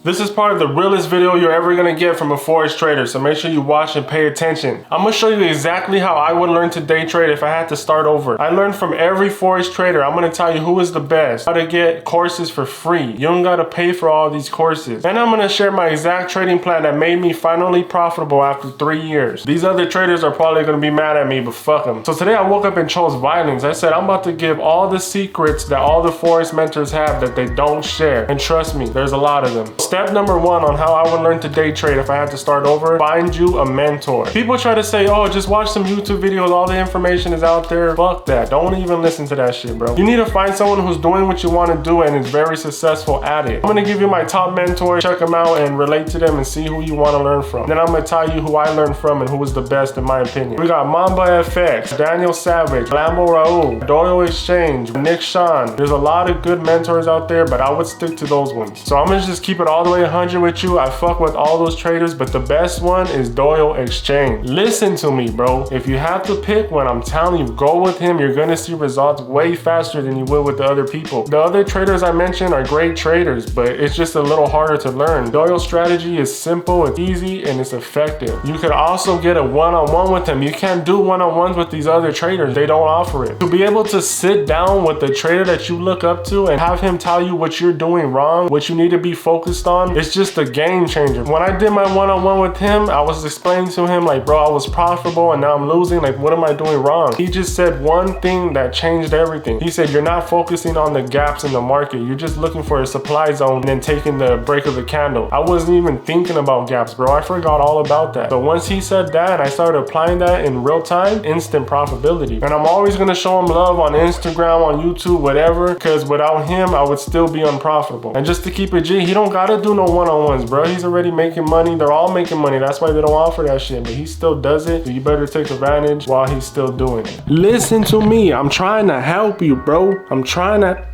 This is probably the realest video you're ever gonna get from a Forex trader, so make sure you watch and pay attention. I'm gonna show you exactly how I would learn to day trade if I had to start over. I learned from every Forex trader. I'm gonna tell you who is the best, how to get courses for free. You don't gotta pay for all these courses. And I'm gonna share my exact trading plan that made me finally profitable after 3 years. These other traders are probably gonna be mad at me, but fuck them. So today I woke up and chose violence. I said I'm about to give all the secrets that all the Forex mentors have that they don't share. And trust me, there's a lot of them. Step number 1 on how I would learn to day trade if I had to start over: find you a mentor. People try to say, oh, just watch some YouTube videos, all the information is out there. Fuck that. Don't even listen to that shit, bro. You need to find someone who's doing what you want to do and is very successful at it. I'm gonna give you my top mentors, check them out and relate to them and see who you want to learn from. Then I'm gonna tell you who I learned from and who was the best in my opinion. We got Mamba FX, Daniel Savage, Lambo Raul, Doyle Exchange, Nick Sean. There's a lot of good mentors out there, but I would stick to those ones. So I'm gonna just keep it all the way 100 with you. I fuck with all those traders, but the best one is Doyle Exchange. Listen to me, bro. If you have to pick one, I'm telling you, go with him. You're gonna see results way faster than you will with the other people. The other traders I mentioned are great traders, but it's just a little harder to learn. Doyle's strategy is simple, it's easy, and it's effective. You could also get a one-on-one with him. You can't do one-on-ones with these other traders. They don't offer it. To be able to sit down with the trader that you look up to and have him tell you what you're doing wrong, what you need to be focused on, it's just a game changer. When I did my one-on-one with him, I was explaining to him like, bro, I was profitable and now I'm losing. Like, what am I doing wrong? He just said one thing that changed everything. He said, you're not focusing on the gaps in the market. You're just looking for a supply zone and then taking the break of the candle. I wasn't even thinking about gaps, bro. I forgot all about that. But once he said that and I started applying that in real time, instant profitability. And I'm always gonna show him love on Instagram, on YouTube, whatever, because without him, I would still be unprofitable. And just to keep it G, he don't gotta do no one-on-ones, bro. He's already making money. They're all making money. That's why they don't offer that shit, but he still does it. So you better take advantage while he's still doing it. Listen to me. I'm trying to help you, bro. I'm trying to...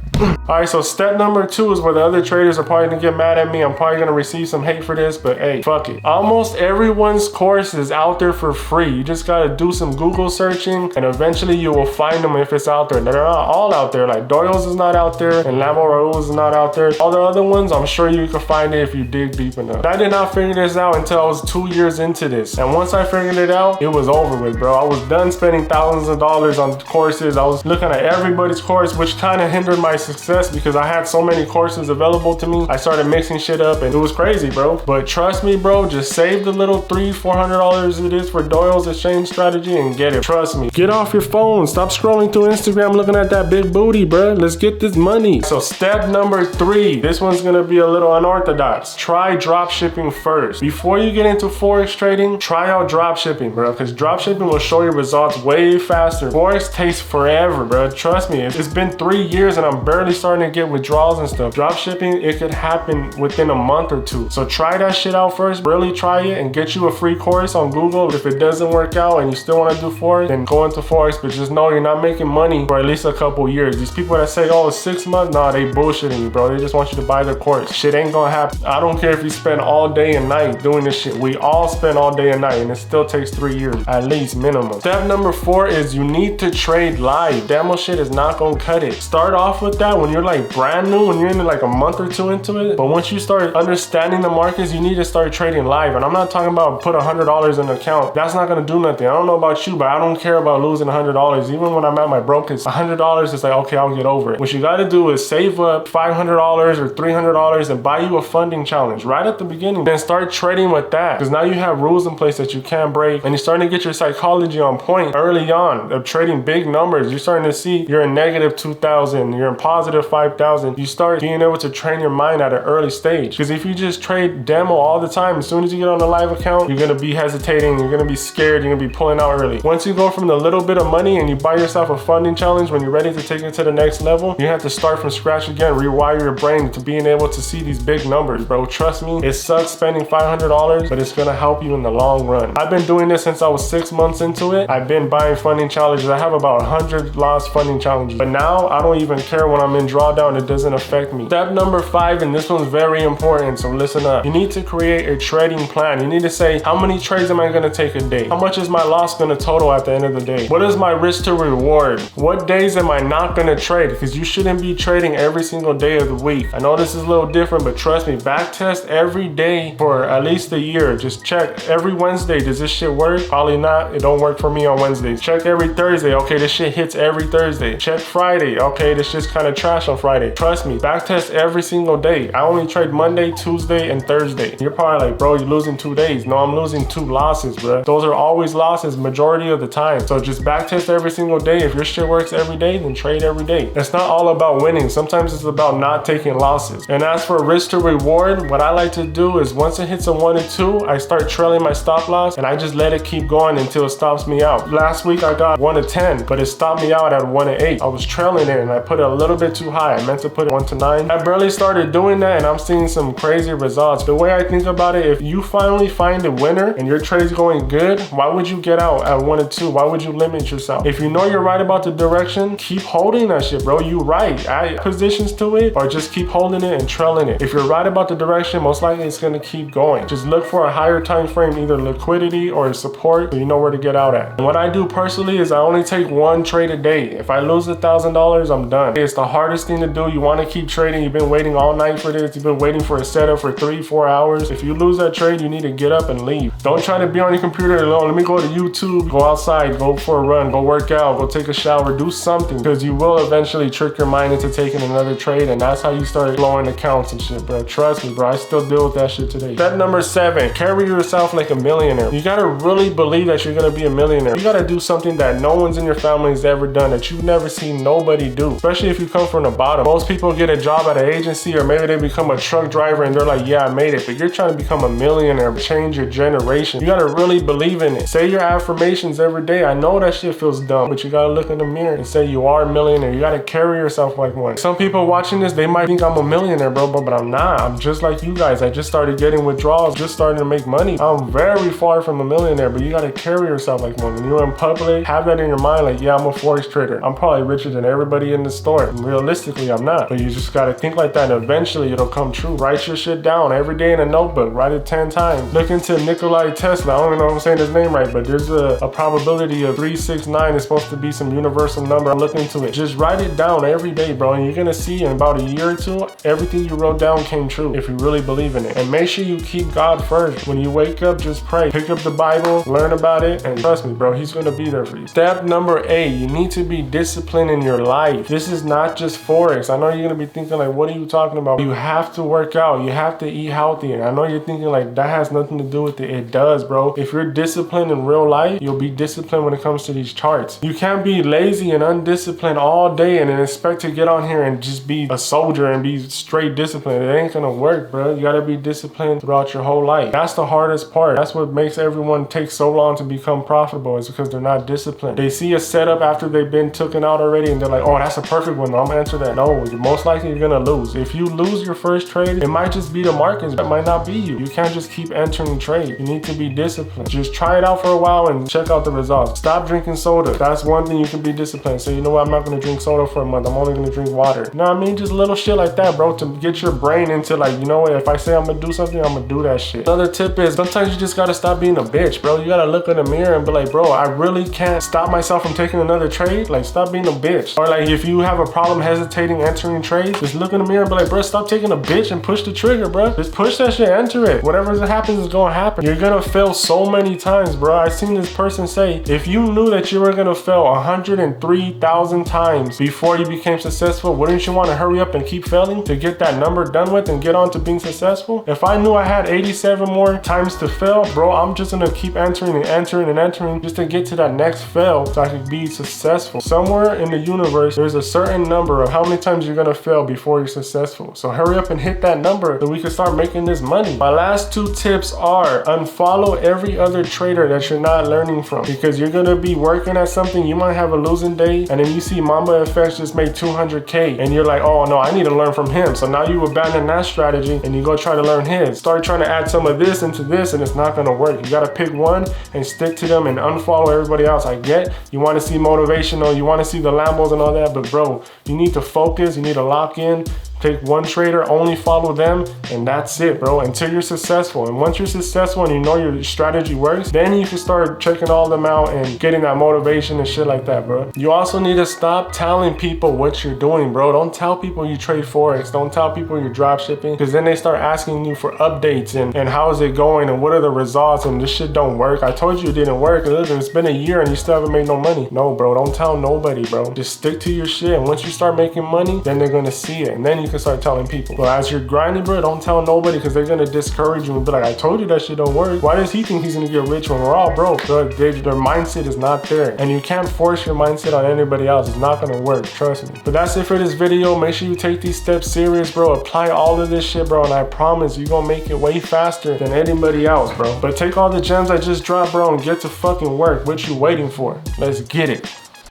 Alright, so step number 2 is where the other traders are probably gonna get mad at me. I'm probably gonna receive some hate for this, but hey, fuck it. Almost everyone's course is out there for free. You just gotta do some Google searching and eventually you will find them if it's out there. They're not all out there. Like Doyle's is not out there and Lambo Raul's is not out there. All the other ones, I'm sure you can find it if you dig deep enough. I did not figure this out until I was 2 years into this. And once I figured it out, it was over with, bro. I was done spending thousands of dollars on courses. I was looking at everybody's course, which kind of hindered my success because I had so many courses available to me. I started mixing shit up and it was crazy, bro. But trust me, bro, just save the little $300-400 it is for Doyle's exchange strategy and get it. Trust me. Get off your phone. Stop scrolling through Instagram looking at that big booty, bro. Let's get this money. So step number 3, this one's gonna be a little unorthodox. Try dropshipping first. Before you get into Forex trading, try out dropshipping, bro, because dropshipping will show you results way faster. Forex takes forever, bro. Trust me. It's been 3 years and I'm barely starting to get withdrawals and stuff. Dropshipping, it could happen within a month or 2. So try that shit out first, really try it and get you a free course on Google. If it doesn't work out and you still want to do Forex, then go into Forex, but just know you're not making money for at least a couple years. These people that say, oh, it's 6 months, nah, they bullshitting you, bro. They just want you to buy their course. Shit ain't gonna happen. I don't care if you spend all day and night doing this shit. We all spend all day and night and it still takes 3 years, at least minimum. Step number 4 is you need to trade live. Demo shit is not gonna cut it. Start off with that when you're like brand new, when you're in like a month or 2 into it. But once you start understanding the markets, you need to start trading live. And I'm not talking about put $100 in an account. That's not gonna do nothing. I don't know about you, but I don't care about losing $100. Even when I'm at my brokest, $100 is like, okay, I'll get over it. What you gotta do is save up $500 or $300 and buy you a funding challenge right at the beginning. Then start trading with that, because now you have rules in place that you can't break and you're starting to get your psychology on point early on of trading big numbers. You're starting to see you're in negative 2,000, you're in positive 5,000. You start being able to train your mind at an early stage. Because if you just trade demo all the time, as soon as you get on a live account, you're gonna be hesitating, you're gonna be scared, you're gonna be pulling out early. Once you go from the little bit of money and you buy yourself a funding challenge, when you're ready to take it to the next level, you have to start from scratch again, rewire your brain to being able to see these big numbers, bro. Trust me, it sucks spending $500, but it's gonna help you in the long run. I've been doing this since I was 6 months into it. I've been buying funding challenges. I have about 100 lost funding challenges, but now I don't even care when I'm in drawdown, it doesn't affect me. Step number 5, and this one's very important, so listen up. You need to create a trading plan. You need to say, how many trades am I gonna take a day? How much is my loss gonna total at the end of the day? What is my risk to reward? What days am I not gonna trade? Because you shouldn't be trading every single day of the week. I know this is a little different, but trust me, back test every day for at least a year. Just check every Wednesday, does this shit work? Probably not. It don't work for me on Wednesdays. Check every Thursday. Okay, this shit hits every Thursday. Check Friday. Okay, this shit's kind of trash on Friday. Trust me, back test every single day. I only trade Monday, Tuesday, and Thursday. You're probably like, bro, you're losing 2 days. No, I'm losing 2 losses, bro. Those are always losses majority of the time. So just back test every single day. If your shit works every day, then trade every day. It's not all about winning. Sometimes it's about not taking losses. And as for risk to reward, what I like to do is once it hits a 1 and 2, I start trailing my stop loss and I just let it keep going until it stops me out. Last week I got 1 to 10, but it stopped me out at 1 to 8. I was trailing it and I put it a little bit too high. I meant to put it 1 to 9. I barely started doing that and I'm seeing some crazy results. The way I think about it, if you finally find a winner and your trade's going good, why would you get out at 1 and 2? Why would you limit yourself? If you know you're right about the direction, keep holding that shit, bro. You right. Add positions to it or just keep holding it and trailing it. If you're right about the direction, most likely it's gonna keep going. Just look for a higher time frame, either liquidity or support, so you know where to get out at. And what I do personally is I only take 1 trade a day. If I lose $1,000, I'm done. It's the hardest thing to do. You want to keep trading. You've been waiting all night for this. You've been waiting for a setup for 3-4 hours. If you lose that trade, you need to get up and leave. Don't try to be on your computer alone. Let me go to YouTube, go outside, go for a run, go work out, go take a shower, do something, because you will eventually trick your mind into taking another trade, and that's how you start blowing accounts and shit, bro. Trust me, bro. I still deal with that shit today. Step number 7, carry yourself like a millionaire. You gotta really believe that you're gonna be a millionaire. You gotta do something that no one's in your family has ever done, that you've never seen nobody do, especially if you come from the bottom. Most people get a job at an agency, or maybe they become a truck driver and they're like, yeah, I made it, but you're trying to become a millionaire, change your generation. You gotta really believe in it. Say your affirmations every day. I know that shit feels dumb, but you gotta look in the mirror and say you are a millionaire. You gotta carry yourself like one. Some people watching this, they might think I'm a millionaire, bro, but I'm not. I'm just like you guys. I just started getting withdrawals, just starting to make money. I'm very far from a millionaire, but you gotta carry yourself like one. When you're in public, have that in your mind, like, yeah, I'm a forex trader. I'm probably richer than everybody in the store. And realistically, I'm not. But you just gotta think like that, and eventually it'll come true. Write your shit down every day in a notebook. Write it 10 times. Look into Nikola Tesla. I don't even know if I'm saying his name right, but there's a probability of 369 is supposed to be some universal number. I'm looking into it. Just write it down every day, bro, and you're gonna see in about a year or 2, everything you wrote down came true if you really believe in it. And make sure you keep God first. When you wake up, just pray. Pick up the Bible, learn about it, and trust me, bro, he's gonna be there for you. Step number 8, you need to be disciplined in your life. This is not just forex. I know you're gonna be thinking like, what are you talking about? You have to work out. You have to eat healthy. And I know you're thinking like, that has nothing to do with it. It does, bro. If you're disciplined in real life, you'll be disciplined when it comes to these charts. You can't be lazy and undisciplined all day and then expect to get on here and just be a soldier and be straight disciplined. It ain't gonna work, bro. You gotta be disciplined throughout your whole life. That's the hardest part. That's what makes everyone take so long to become profitable, is because they're not disciplined. They see a setup after they've been taken out already and they're like, oh, that's a perfect one. I'm gonna enter that. No, most likely you're gonna lose. If you lose your first trade, it might just be the markets. That might not be you. You can't just keep entering trade. You need to be disciplined. Just try it out for a while and check out the results. Stop drinking soda. That's one thing you can be disciplined. So you know what? I'm not gonna drink soda for a month. I'm only gonna drink water. You know what I mean? Just little shit like that, bro, to get your brain into like, you know what? If I say I'm gonna do something, I'm gonna do that shit. Another tip is sometimes you just gotta stop being a bitch, bro. You gotta look in the mirror and be like, bro, I really can't stop myself from taking another trade. Like, stop being a bitch. Or like, if you have a problem hesitating entering trades, just look in the mirror and be like, bro, stop taking a bitch and push the trigger, bro. Just push that shit, enter it. Whatever happens is gonna happen. You're gonna fail so many times, bro. I seen this person say, if you knew that you were gonna fail 103,000 times before you became successful, wouldn't you want to hurry up and keep failing to get that number done with and get on to being successful? If I knew I had 87 more times to fail, bro, I'm just gonna keep entering and entering and entering just to get to that next fail so I could be successful. Somewhere in the universe, there's a certain number of how many times you're gonna fail before you're successful. So hurry up and hit that number so we can start making this money. My last 2 tips are unfollow every other trader that you're not learning from, because you're gonna be working at something, you might have a losing day, and then you see Mamba FX just made 200K and you're like, oh no, I need to learn from him. So now you abandon that strategy and you go try to learn his. Start trying to add some of this into this and it's not gonna work. You gotta pick one and stick to them and unfollow everybody else. I get you want to see motivational, you want to see the Lambos and all that, but bro, you You need to focus, you need to lock in. Take one trader, only follow them, and that's it, bro, until you're successful. And once you're successful and you know your strategy works, then you can start checking all them out and getting that motivation and shit like that, bro. You also need to stop telling people what you're doing, bro. Don't tell people you trade Forex. Don't tell people you're drop shipping, because then they start asking you for updates and how is it going and what are the results, and this shit don't work. I told you it didn't work. Listen, it's been a year and you still haven't made no money. No, bro, don't tell nobody, bro. Just stick to your shit, and once you start making money, then they're gonna see it, and then you can start telling people. But as you're grinding, bro, don't tell nobody, because they're gonna discourage you and be like, I told you that shit don't work. Why does he think he's gonna get rich when we're all broke? Bro, their mindset is not there, and you can't force your mindset on anybody else. It's not gonna work, trust me. But that's it for this video. Make sure you take these steps serious, bro. Apply all of this shit, bro, and I promise you're gonna make it way faster than anybody else, bro. But take all the gems I just dropped, bro, and get to fucking work. What you waiting for? Let's get it.